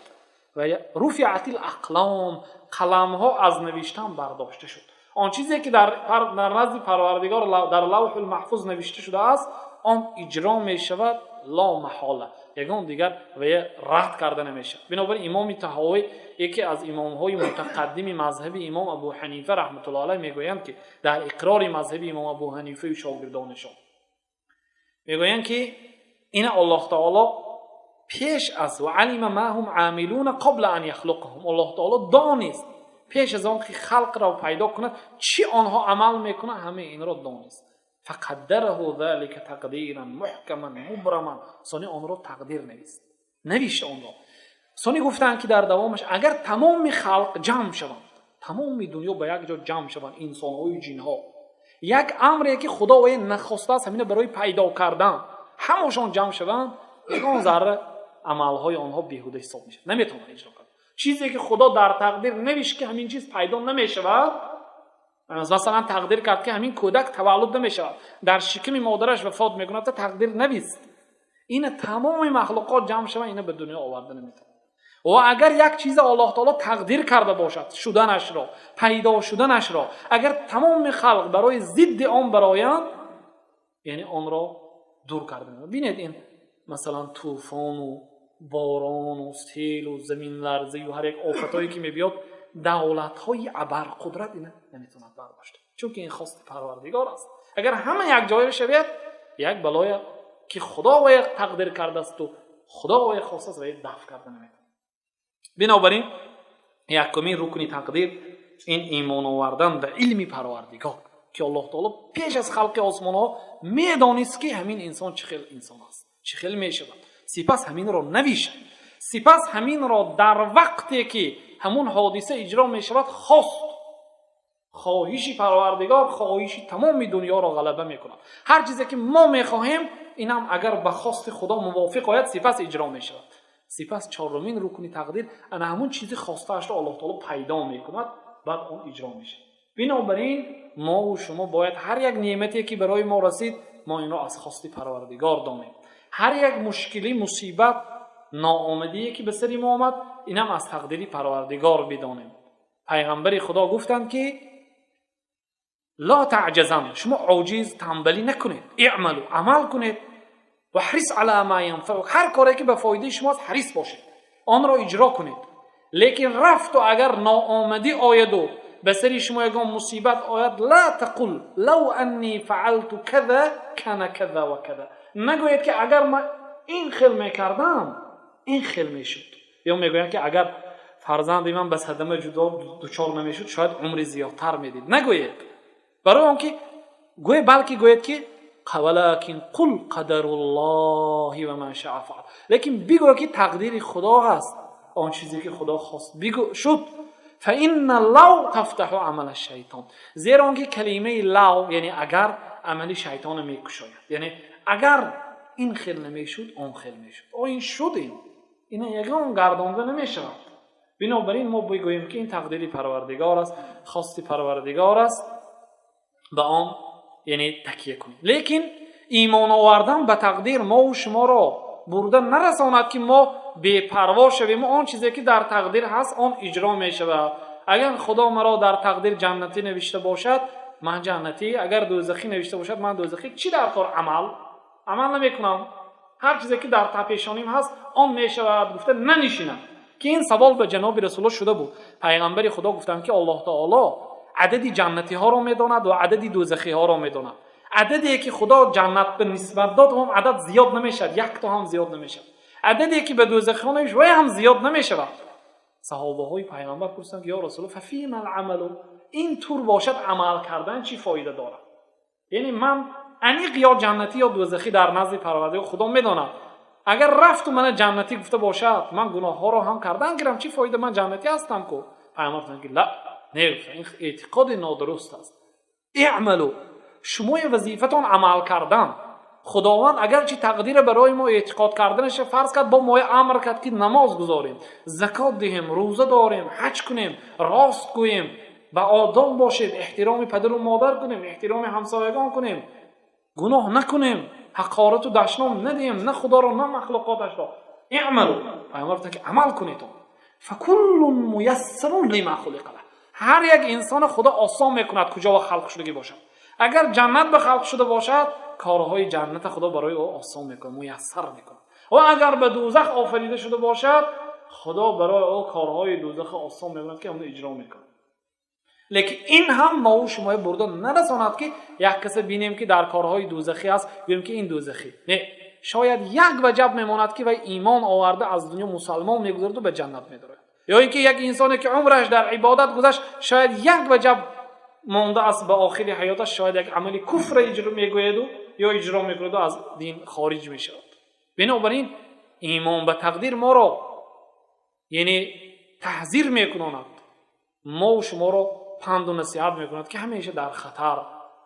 و رفعت الاقلام، قلم ها از نوشتن برداشته شد. آن چیزی که در نزد پروردگار در لوح المحفوظ نوشته شده است، آن اجرا می شود لا محاله، یگان دیگر و رد کرده نمیشه. بنابراین امام طحاوی، یکی از امام های متقدم مذهب امام ابو حنیفه رحمت الله علیه، میگویند که در اقرار مذهب امام ابو حنیفه و شاگردانشان میگویند که این الله تعالی پیش از و علم ما هم عاملون قبل ان یخلقهم، الله تعالی دانست پیش از آن که خلق را پیدا کند چی آنها عمل میکنند، همه این را دانست. فقدره ذلك تقدیرا محکما مبرما، سانی آن را تقدیر نوشت آن را. سانی گفتند که در دوامش اگر تمام خلق جمع شوند، تمام دنیا به یک جا جمع شوند، انسان ها و جن ها، یک امری که خدا وی نخواسته است همین برای پیدا کردن، همشان جمع شوند، یگان ذره عمل های آنها بیهوده حساب میشه، نمیتونن اجرا کنند. چیزی که خدا در تقدیر نوشت که همین چیز پیدا نمیشود، مثلا تقدیر کرد که همین کودک تولد نمیشود، در شکم مادرش وفات میکنه، تقدیر نویست. این تمام مخلوقات جمع شوند، اینا به دنیا آورده نمیتونه. و اگر یک چیز الله تعالی تقدیر کرده باشد، شدنش را، پیدا شدنش را، اگر تمام خلق برای ضد آن برایند، یعنی آن را دور کرده میشه. ببینید این مثلا طوفان و باران و سیل و زمین لرزه و هر یک آفتایی که میبیاد، دولت‌های ابر قدرت اینا نمیتونن برداشت، چون که این خواست پروردگار است. اگر همه یک جای شود، یک بلای که خدا و تقدیر کرده است و خدا و خواسته است و دفع کرده نمیتونه. بنابراین یکمین رکن تقدیر این ایمان آوردن به علم پروردگار که الله تعالی پیش از خلق آسمان ها میدانست که همین انسان چه خیل انسان است، چه خیل میشود. سپس همین را نوشت، سپس همین را در وقتی که همون حادثه اجرا می شود خواست. خواهش پروردگار خواهش تمام دنیا را غلبه می کند. هر چیزی که ما می خواهیم اینم اگر به خواست خدا موافق آید سپس اجرا می شود. سپس چهارمین رکن تقدیر انا همون چیزی خواسته اش را الله تعالی پیدا می کند، بعد اون اجرا می شود. بنابراین ما و شما باید هر یک نعمتی که برای ما رسید ما این را از خواست پروردگار دانیم. هر یک مشکلی، مصیبت، ناآمدی که به سر ما آمد اینم از تقدیر پروردگار بدانیم. پیغمبر خدا گفتند که لا تعجزن، شما عاجز تنبلی نکنید، اعملوا، عمل کنید، و حرص علی ما ینفعک، هر کاری که به فایده شماست حریص باشید، آن را اجرا کنید. لیکن رفت و اگر ناآمدی آید و به سر شما یگان مصیبت آید، لا تقل لو انی فعلت کذا کان کذا و کذا، نگوید که اگر من این خیل میکردم این خیل میشد. یا میگوید که اگر فرزند من به صدمه جدا دچار نمیشد شاید عمر زیادتر میدید. نگوید، برای اون که گوید، بلکه گوید که ولکن قل قدر الله و ما شاء فعل، لیکن بگو که تقدیر خدا هست، آن چیزی که خدا خواست بگو شد. فإن لو تفتح عمل الشیطان، زیرا اون که کلمه لو یعنی اگر عمل شیطان میکشاید، یعنی اگر این خیل نمیشد آن خیل میشد، این شد، این یگان گردانده نمیشود. بنابراین ما بگوییم که این تقدیر پروردگار است، خواست پروردگار است، به آن یعنی تکیه کنیم. لیکن ایمان آوردن به تقدیر ما و شما را برده نرساند که ما بی‌پروا شویم. آن چیزی که در تقدیر هست آن اجرا می شود. اگر خدا مرا در تقدیر جنتی نوشته باشد من جنتی، اگر دوزخی نوشته باشد من دوزخی. چی در کار؟ عمل نمیکنم. هر چیزی که در پیشانیم هست آن می شود. گفته ننشینم که این سوال به جناب رسول الله شده بود. پیغمبر خدا گفتند که الله تعالی عددی جنتی ها را میداند و عددی دوزخی ها را میداند. عددی که خدا جنت به نسبت داد هم عدد زیاد نمیشد، یک تا هم زیاد نمیشد. عددی که به دوزخ ها نمیشه و هم زیاد نمیشود. صحابه های پیغمبر پرسیدند یا رسول الله ففیما العمل، این طور باشد عمل کردن چی فایده دارد؟ یعنی من انیق یا جنتی یا دوزخی در نزد پروردگار خدا میداند. اگر رفت و من جنتی گفته باشد من گناه ها را هم کردن گیرم، چی فایده؟ من جنتی هستم کو. پیغمبر گفتند که لا، نه، این اعتقاد نادرست است. اعملوا، شما وظیفتون عمل کردن. خداوند اگر چی تقدیر برای ما اعتقاد کردنش فرض کرد، با ما امر کرد که نماز گذاریم، زکات دهیم، روزه داریم، حج کنیم، راست گوییم، با آدم باشیم، احترام پدر و مادر کنیم، احترام همسایگان کنیم، گناه نکنیم، حقارت و دشنام ندیم، نه خدا را نه مخلوقاتش را. اعملوا، پیامبر گفت که عمل کنید. فکل میسر لما خلق له، هر یک انسان خدا آسان میکند کجا و خلق شدگی باشد. اگر جنت به خلق شده باشد کارهای جنت خدا برای او آسان میکنه، میسر میکنه. و اگر به دوزخ آفریده شده باشد خدا برای او کارهای دوزخ آسان میکند که اون اجرا میکنه. لیکن این هم ما و شما برده نرساند که یک کسی بینیم که در کارهای دوزخی است بگیم که این دوزخی. نه، شاید یک وجب میماند که وی ایمان آورده از دنیا مسلمان میگذرد و به جنت میدره، یا اینکه یک انسانی که عمرش در عبادت گذشت شاید یک وجب مانده است به آخر حیاتش، شاید یک عملی کفر اجرا میگوید یا اجرا میکند و از دین خارج میشود. بنابراین ایمان به تقدیر ما را یعنی تحذیر میکند، ما و شما را پند و نصیحت میکند که همیشه در خطر،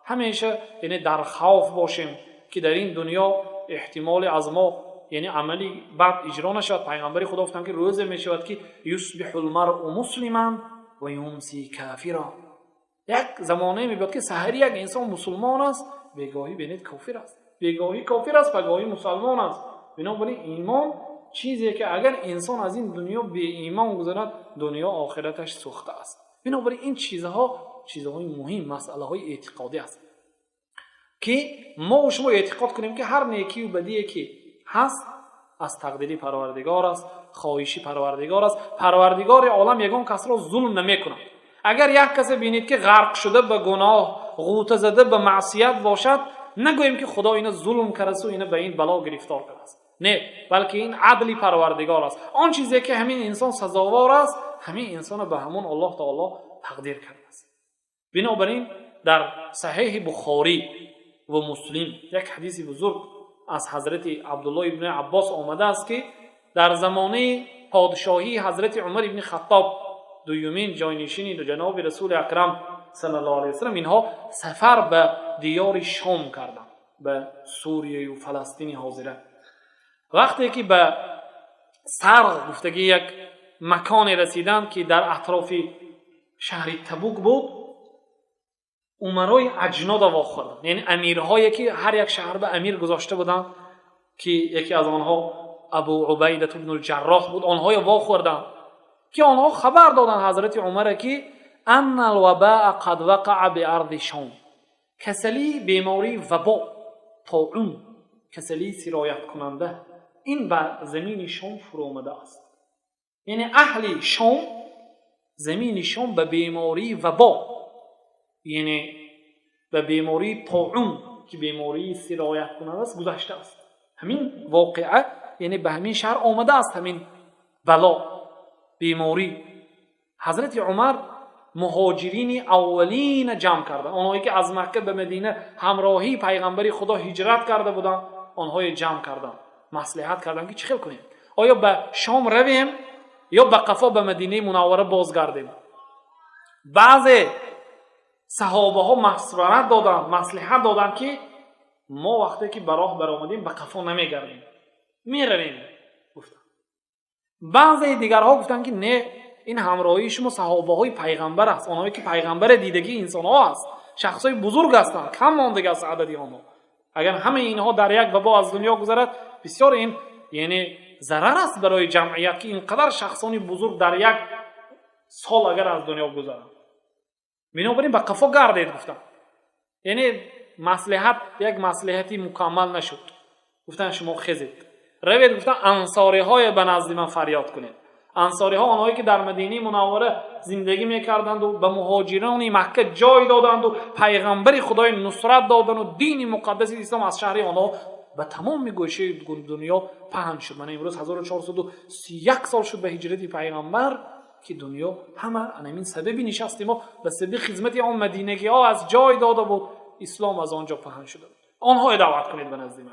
همیشه یعنی در خوف باشیم که در این دنیا احتمال از ما یعنی عملی بد اجرا نشود. پیغمبر خدا گفتند که روز میشود که یصبح المرء مسلما و یمسی کافرا، یک زمانه میبود که سحری یک انسان مسلمان است، بگاهی بینید کافر است، بگاهی کافر است، بگاهی مسلمان است. بنابراین ایمان چیزیه که اگر انسان از این دنیا به ایمان گذرد دنیا آخرتش سوخته است. بنابراین این چیزهای مهم، مسئله های اعتقادی است که ما و شما اعتقاد کنیم که هر نیکی و بدی که هست از تقدیری پروردگار است، خواهشی پروردگار است. پروردگار عالم یگان کس را ظلم نمی‌کند. اگر یک کسی بینید که غرق شده به گناه، غوطه زده به معصیت باشد، نگوییم که خدا اینو ظلم کرده و اینو به این بلا گرفتار کرده است. نه، بلکه این عدلی پروردگار است. آن چیزی که همین انسان سزاوار است همین انسان به همون الله تعالی تقدیر کرده است. بنابراین در صحیح بخاری و مسلم یک حدیث بزرگ از حضرت عبدالله ابن عباس آمده است که در زمانه پادشاهی حضرت عمر ابن خطاب دویمین جانشین جناب رسول اکرم صلی الله علیه وسلم، اینها سفر به دیار شام کردند، به سوریه و فلسطین حاضره. وقتی که به سرغ گفتگی یک مکان رسیدند که در اطراف شهر تبوک بود، امرای اجناد واخوردند، یعنی امیرهایی که هر یک شهر به امیر گذاشته بودند که یکی از آنها ابو عبیده بن الجراح بود، آنها واخوردند که آنها خبر دادند حضرت عمر که ان الوباء قد وقع بارض شام، کسلی، بیماری، وبا، طاعون، کسلی سرایت کننده این بر زمین شام فرو آمده است. یعنی اهل شام، زمین شام به بیماری وبا، یعنی به بیماری طاعون که بیماری سرایت کننده است گذشته است. همین واقعه یعنی به همین شهر آمده است، همین بلا، بیماری. حضرت عمر مهاجرین اولین جمع کرده، آنهایی که از مکه به مدینه همراهی پیغمبر خدا هجرت کرده بودند، آنهای جمع کردند، مصلحت کردند که چه کنیم، آیا به شام رویم یا به قفا به مدینه منوره بازگردیم. بعضی صحابه ها مشورت دادند، مصلحت دادند که ما وقتی که به راه برآمدیم به قفا نمیگردیم، میرویم. گفتند. بعضی دیگرها گفتند که نه، این همراهی شما صحابه های پیغمبر است، اونایی که پیغمبر دیدگی انسان ها است، شخص های بزرگ هستند، کم ماندگی است عددی آنها. اگر همه اینها در یک وبا از دنیا گذرد، بسیار این یعنی ضرر است برای جمعیت که اینقدر شخصانی بزرگ در یک سال اگر از دنیا گذرند. بنابراین به قفا گردید گفتن، یعنی مصلحت یک مصلحتی مکمل نشد. گفتن شما خزید روید، گفتن انصاری های به نزد من فریاد کنید. انصاری ها آنهایی که در مدینه منوره زندگی میکردند و به مهاجران مکه جای دادند و پیغمبر خدای نصرت دادند و دین مقدس اسلام از شهر آنها به تمام گوشه دنیا پهن شد. من امروز 1431 سال شد به هجرت پیغمبر که دنیا همه همین سببی نشستیم و به سبب خدمت آن مدینگی ها از جای داده بود اسلام از آنجا پهن شده. آنها دعوت کنید به نزد من،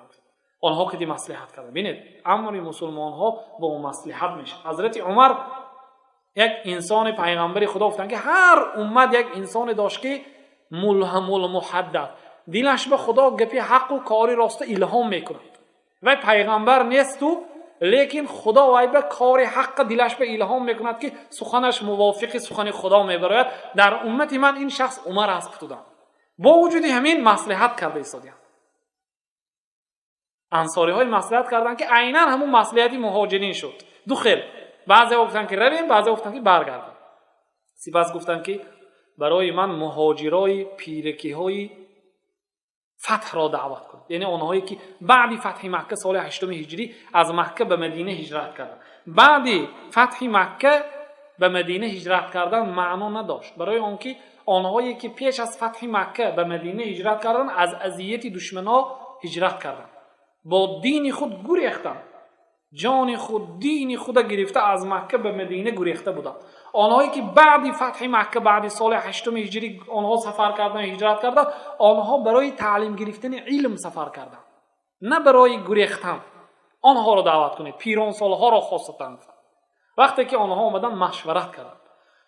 آنها که دی مصلحت کردن. ببینید امر مسلمان ها با اون مصلحت میشه. حضرت عمر یک انسان پیغمبر خدا گفتن که هر امت یک انسان داشت که ملهم المحدث، دلش به خدا گپی حق و کاری راست الهام میکند. و پیغمبر نیست تو، لیکن خدا وای به کار حق دلش به الهام میکند که سخنش موافق سخن خدا میبراید. در امت من این شخص عمر است فتودن، با وجود همین مصلحت کرده ایستادیان. انصاری های مصلحت کردن که عیناً همون مصلحتی مهاجرین شد. دو خیل، بعضی گفتن که رویم، بعضی گفتن که برگردیم. سپس گفتن که برای من مهاجرای پیرکی های فتح را دعوت کنید، یعنی اونهایی که بعد فتح مکه سال 8 هجری از مکه به مدینه هجرت کردن. بعد فتح مکه به مدینه هجرت کردن معنا نداشت، برای آنکه آنهایی که پیش از فتح مکه به مدینه هجرت کردن از اذیت دشمنا هجرت کردن، با دین خود گریختن، جان خود دین خود گرفته از مکه به مدینه گریخته بودند. آنهایی که بعد فتح مکه بعد سال 8 هجری آنها سفر کردن، هجرت کردن، آنها برای تعلیم گرفتن علم سفر کردن، نه برای گریختن. آنها را دعوت کنید، پیران سالها را خواستند. وقتی که آنها آمدن مشورت کردند،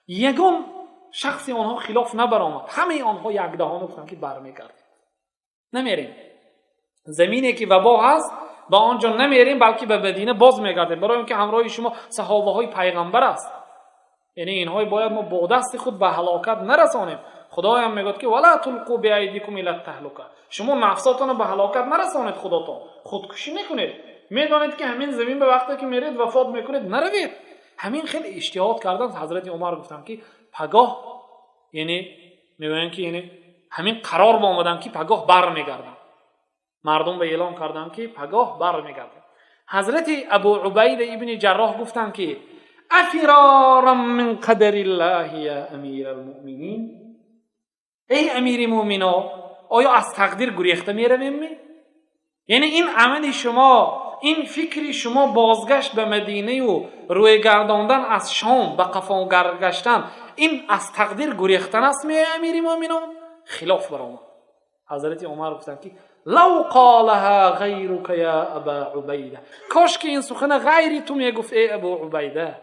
یگان شخصی آنها خلاف نبرآمد، همه آنها یکدهانه گفتند که برمیگردیم، نمیریم. زمینی که وبا هست با آنجا نمیریم، بلکه به مدینه باز میگردیم، برای اینکه همراه شما صحابه های پیغمبر است. یعنی اینها باید ما با دست خود به هلاکت نرسانیم. خدای هم میگه که ولا تلقوا بایدیکم الی التهلکه، شما نفساتون رو به هلاکت نرسانید، خودتون خودکشی نکنید. میدونید که همین زمین به وقتی که میرید وفات میکنید، نروید. همین خیلی اجتهاد کردن. حضرت عمر گفتن که پگاه، یعنی میگن که یعنی همین قرار با آمدن که پگاه برمیگردن. مردم به اعلام کردن که پگاه برمیگردن. حضرت ابو عبیده ابن جراح گفتن که افرارا من قدر الله یا امیر المؤمنین، ای امیر مومنان، آیا از تقدیر گریخته میرویم؟ یعنی این عمل شما، این فکر شما بازگشت به مدینه و روی گرداندن از شام به قفا گشتن، این از تقدیر گریختن است می امیر مومنان؟ خلاف برآمد. حضرت عمر گفتن که لو قالها غیرک یا ابا عبیده، کاش که این سخن غیری تو میگفت ای ابو عبیده،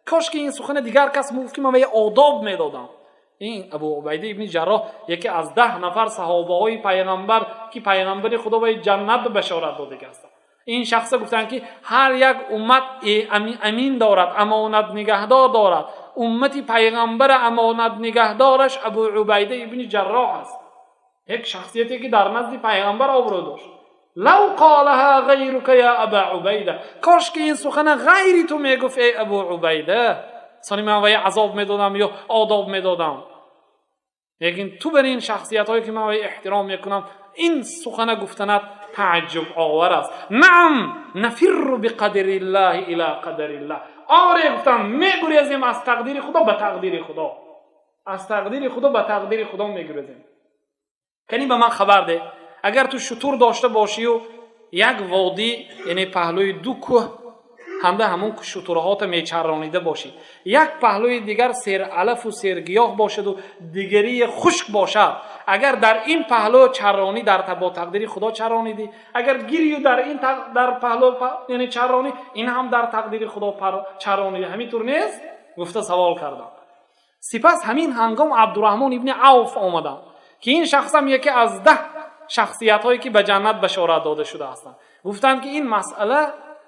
کاش که این سخن دیگر کس میگفت که من به آداب میدادم. این ابو عبیده ابن جراح یکی از 10 نفر صحابه های پیغمبر که پیغمبر خدا به جنت بشارت داده است. این شخص گفتن که هر یک امت امین دارد، امانت نگهدار دارد، امتی پیغمبر امانت نگهدارش ابو عبیده ابن جراح است. یک شخصیتی که در نزد پیغمبر آبرو داشت. لو قالها غیرک یا ابا عبیده، کاش که این سخن غیری تو میگفت ای ابو عبیده، سانی من وی عذاب میدادم یا آداب میدادم. لیکن تو بر این شخصیت هایی که من وی احترام میکنم این سخن گفتنت تعجب آور است. نعم نفر بقدر الله الى قدر الله، آره گفتم میگریزیم از تقدیر خدا به تقدیر خدا، از تقدیر خدا به تقدیر خدا میگریزیم. کنی به من خبر ده، اگر تو شتر داشته باشی و یک وادی، یعنی پهلوی دو کوه همده همون شترهات میچرانیده باشی، یک پهلوی دیگر سیر علف و سیر گیاه باشد و دیگری خشک باشد، اگر در این پهلو چرانی در با تقدیر خدا چرانیدی، اگر گیری در این در پهلو یعنی چرانی، این هم در تقدیر خدا چرانیدی، همینطور نیست؟ گفته سوال کردم. سپس همین هنگام عبدالرحمن ابن عوف آمدن که این شخص هم یکی از 10 شخصیت هایی که به جنت بشارت داده شده هستند. گفتند که این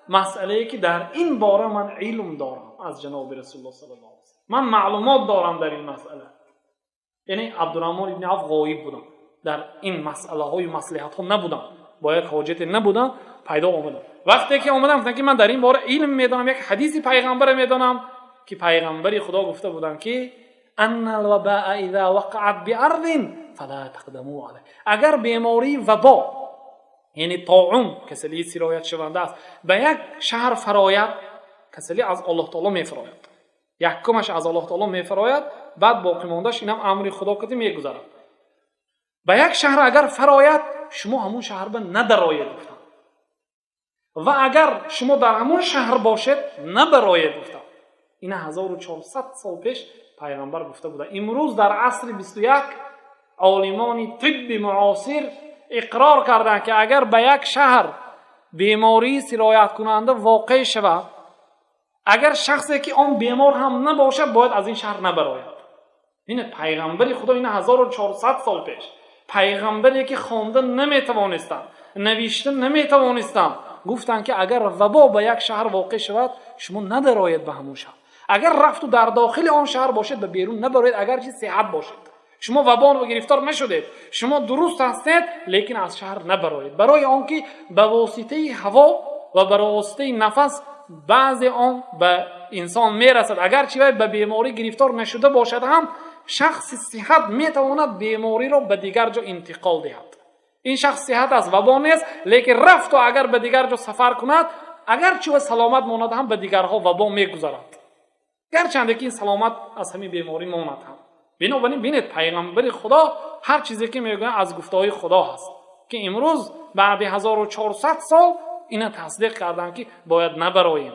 مسئله ای که در این باره من علم دارم از جناب رسول الله صلی الله علیه و سلم. من معلومات دارم در این مسئله. یعنی عبدالرحمن ابن عوف غایب بودن، در این مسئله های مصلحت ها نبودن، با یک حاجت نبودن، پیدا آمدن. وقتی که آمدن گفتن که من در این باره علم میدانم، یک حدیثی پیغمبر میدانم که پیغمبری خدا گفته بودن که ان الوباء اذا وقعت بارض فلا تقدموا علیه. اگر بیماری وبا یعنی طاعون کسلی سرایت شونده است به یک شهر فراید، کسلی از الله تعالی میفراید، یکمش از الله تعالی میفراید، بعد باقی موندهش اینم امر خدا کتی میگذرد. به یک شهر اگر فراید شما همون شهر به ندرایید گفتن، و اگر شما در همون شهر باشید نبرایید گفتن. این 1400 سال پیش پیغمبر گفته بوده. امروز در عصر 21 عالمان طب معاصر اقرار کردن که اگر به یک شهر بیماری سرایت کننده واقع شود، اگر شخصی که آن بیمار هم نباشد باید از این شهر نبراید. این پیغمبری خدا، این 1400 سال پیش پیغمبری که خواندن نمیتوانستن، نوشتن نمیتوانستن، گفتن که اگر وبا به یک شهر واقع شود شما ندراید به همون شهر. اگر رفت و در داخل آن شهر باشید به بیرون نبراید، اگر چی صحت باشید، شما وبا رو گرفتار نشدید، شما درست هستید، لیکن از شهر نبراید، برای آنکه به واسطه هوا و به واسطه نفس بعض آن به انسان میرسد. اگر چی به بیماری گرفتار نشده باشد هم شخص صحت میتواند بیماری رو به دیگر جا انتقال دهد. این شخص صحت از وبا نیست، لیکن رفت و اگر به دیگر جا سفر کند، اگر چی سلامت ماند هم به دیگرها وبا میگذارد، گرچند که این سلامت از همین بیماری ماند هم. بنابراین ببینید پیغمبر خدا هر چیزی که میگه از گفته‌های خدا هست که امروز بعد 1400 سال اینا تصدیق کردن که باید نبراییم.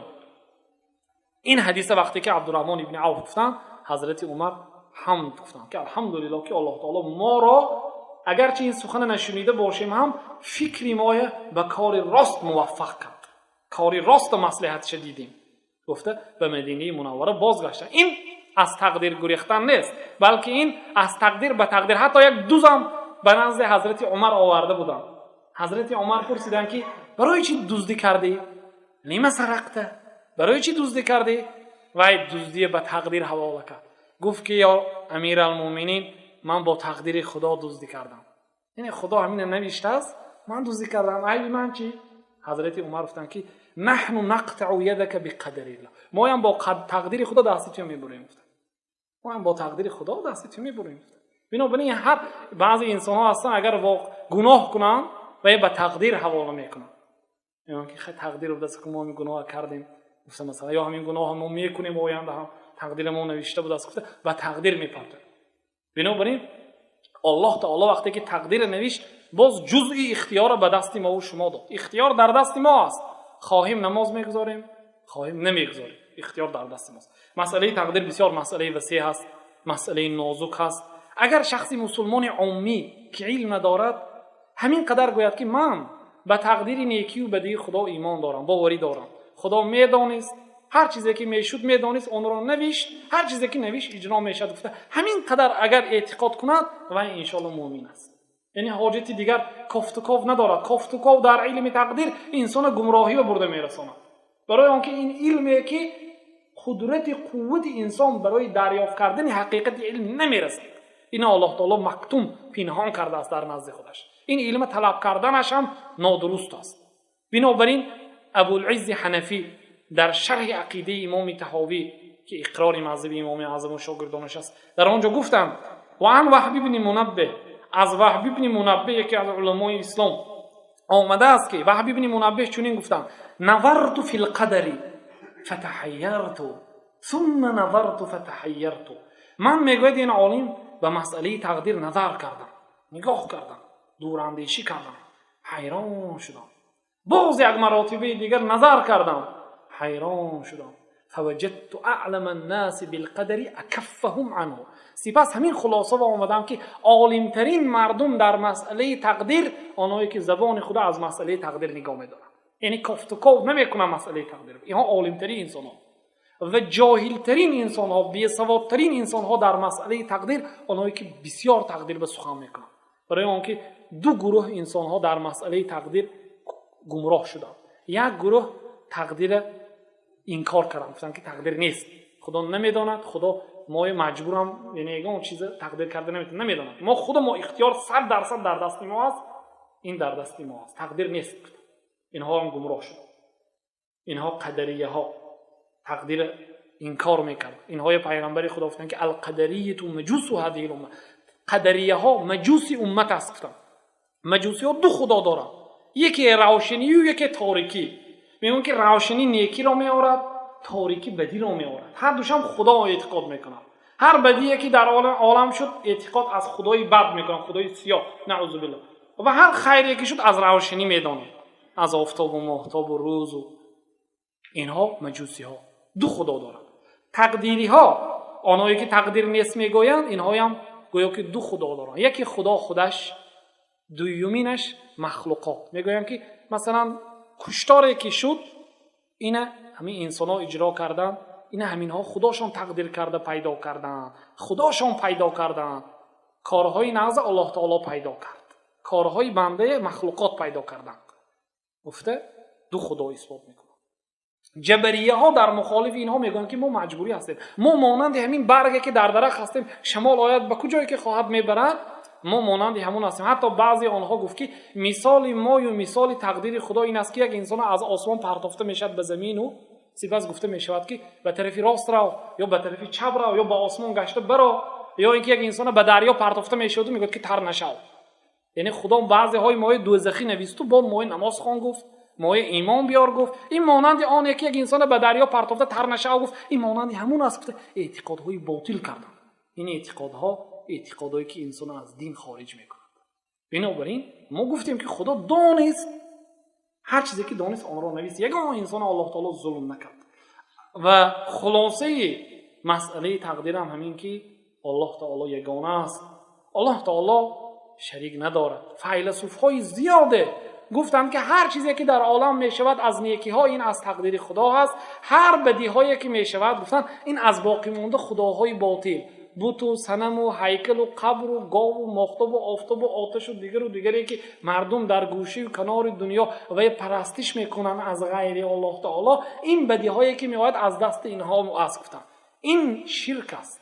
این حدیث وقتی که عبدالرحمن ابن عوف گفتن، حضرت عمر حمد گفتن که الحمدلله که الله تعالی ما را اگرچه این سخن نشنیده باشیم هم فکری ما به کار راست موفق کرد، کاری راست مصلحتش دیدیم. گفته به مدینه منوره بازگشتن. این از تقدیر گریختن نیست، بلکه این از تقدیر به تقدیر. حتی یک دوزم به نزد حضرت عمر آورده بودن. حضرت عمر پرسیدن که برای چی دزدی کردی؟ لیما سرقته، برای چی دزدی کردی؟ و دزدی به تقدیر حواله کرد. گفت که یا امیر المومنین من با تقدیر خدا دزدی کردم، یعنی خدا همین نوشته است من دزدی کردم، عیب من چی؟ حضرت عمر گفتن که نحن نقطع یدک بقدر الله، ما هم با تقدیر خدا دستت میبریم، ما هم با تقدیر خدا دستت میبریم. بنابراین هر بعضی انسان ها هستن اگر گناه کنن و به تقدیر حواله میکنن، یعنی که تقدیر رو دست که ما می گناه کردیم، مثلا یا همین گناه ما میکنیم و آینده هم تقدیر ما نوشته بود، گفته و تقدیر میپرده. بنابراین الله تعالی وقتی که تقدیر نوشت باز جزئی اختیار به دست ما و شما داد. اختیار در دست ما است، خواهیم نماز میگذاریم، خواهیم نمیگذاریم، اختیار در دست ماست. مسئله تقدیر بسیار مسئله وسیع است، مسئله نازک است. اگر شخصی مسلمان عامی که علم ندارد همین قدر گوید که من به تقدیر نیکی و بدی خدا ایمان دارم، باوری دارم، خدا میدانست، هر چیزی که میشد میدانست، اون رو نوشت، هر چیزی که نوشت اجرا میشد، گفته همین قدر اگر اعتقاد کند و ان شاء الله مؤمن است. یعنی حاجتی دیگر کفت و کاف ندارد. کفت و کاف در علم تقدیر انسان گمراهی و برده میرساند، برای آنکه این علمی که قدرت قوت انسان برای دریافت کردن حقیقت علم نمیرسد، این الله تعالی مکتوم پنهان کرده است در نزد خودش. این علم طلب کردنش هم نادرست است. بنابراین ابوالعز حنفی در شرح عقیده امام طحاوی که اقرار مذهب امام اعظم و شاگردانش است، در آنجا گفتم و عن وهب بن منبه، از وهب بن منبه یکی از علمای اسلام آمده است که وهب بن منبه چنین گفتم نظرت فی القدر فتحیرت ثم نظرت فتحیرت. من میگوید این عالم به مسئله تقدیر نظر کردم، نگاه کردم، دوراندیشی کردم، حیران شدم. باز یک مراتبه دیگر نظر کردم، حیران شدم. فوجدت اعلم الناس بالقدر اکفهم عنه. سپس همین خلاصه و آمدم که عالمترین مردم در مسئله تقدیر آنهایی که زبان خدا از مسئله تقدیر نگاه می‌دارن، یعنی کفت و کاف نمی‌کنن مسئله تقدیر. اینها عالمترین انسان‌ها و جاهلترین انسان‌ها، بی‌سوادترین انسان‌ها در مسئله تقدیر آنهایی که بسیار تقدیر به سخن می‌کنن. برای آنکه دو گروه انسان‌ها در مسئله تقدیر گمراه شدن. یک گروه تقدیر انکار کردن، گفتن که تقدیر نیست، خدا نمیداند، خدا ما مجبورم، یعنی اون چیز تقدیر کرده نمیداند. ما خود ما اختیار 100% در دست ما است. این در دست ما است، تقدیر نیست. اینها هم گمراه شد. اینها قدریه ها تقدیر انکار میکرد. اینها پیغمبر خدا گفتن که القدریه مجوس هذه الامه، قدریه ها مجوسی امت است. گفتن مجوسی ها دو خدا دارند، یکی روشنی و یکی تاریکی. میگن که روشنی نیکی را میآورد، تاریکی بدی را میآورد. هر دوش هم خدا اعتقاد میکنند. هر بدی که در عالم شد اعتقاد از خدای بد میکنند، خدای سیاه، نعوذ بالله. و هر خیری که شد از روشنی میدانند، از آفتاب و ماهتاب و روز و اینها مجوسی ها دو خدا دارند. تقدیری ها، آنهایی که تقدیر نیست میگویند، اینها هم گویا که دو خدا دارند. یکی خدا خودش، دویمینش مخلوقات. میگویم که مثلا کشتاری که شد اینه همین انسان ها اجرا کردن، اینه همین ها خداشون تقدیر کرده پیدا کردن، خداشون پیدا کردن. کارهای نغز الله تعالی پیدا کرد، کارهای بنده مخلوقات پیدا کردن. گفته دو خدا اثبات میکنه. جبریه ها در مخالف اینها میگن که ما مجبوری هستیم، ما مانند همین برگی که در درخت هستیم، شمال آید به کجایی که خواهد میبرد، ما مانند همون هستیم. حتی بعضی آنها گفت که مثال ما و مثال تقدیر خدا این است که یک انسان از آسمان پرتافته میشد به زمین و سپس گفته میشود که به طرف راست رو یا به طرف چپ رو یا به آسمان گشته برو، یا اینکه یک انسان به دریا پرتافته میشد و میگفت که تر نشو. یعنی خدا بعضی های مایه دوزخی نویست و با مایه نماز خوان گفت، مایه ایمان بیار گفت. این مانند آن یکی یک انسان به دریا پرتافته تر نشو گفت. این مانند همون است. اعتقادهای باطل کردن. این اعتقادها اعتقادایی که انسان از دین خارج میکنند. بنابراین ما گفتیم که خدا دانست، هر چیزی که دانست آن را نویست. یگان انسان الله تعالی ظلم نکرد. و خلاصه مسئله تقدیر هم همین که الله تعالی یگانه است، الله تعالی شریک ندارد. فیلسوف های زیاده گفتند که هر چیزی که در عالم می شود از نیکی ها این از تقدیر خدا هست، هر بدی هایی که می شود گفتند این از باقی مانده خداهای باطل، بت و صنم و هیکل و قبر و گاو و ماهتاب و آفتاب و آتش و دیگری که مردم در گوشه و کنار دنیا و پرستش میکنن از غیر الله تعالی، این بدی هایی که میآید از دست اینها است. گفتند این شرک است.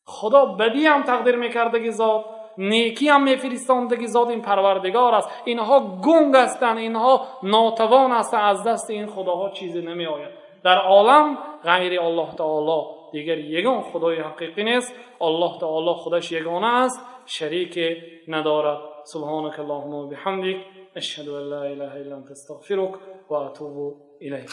خدا بدی هم تقدیر میکرده که ذات، نیکی هم میفرستانده که ذات این پروردگار است. اینها گنگ هستند، اینها ناتوان هستند، از دست این خداها چیزی نمیآید. در عالم غیر الله تعالی دیگر یگان خدای حقیقی نیست. الله تعالی خودش یگانه است، شریک ندارد. سبحانك اللهم و بحمدک، اشهد ان لا اله الا انت استغفرک و اتوب الیک.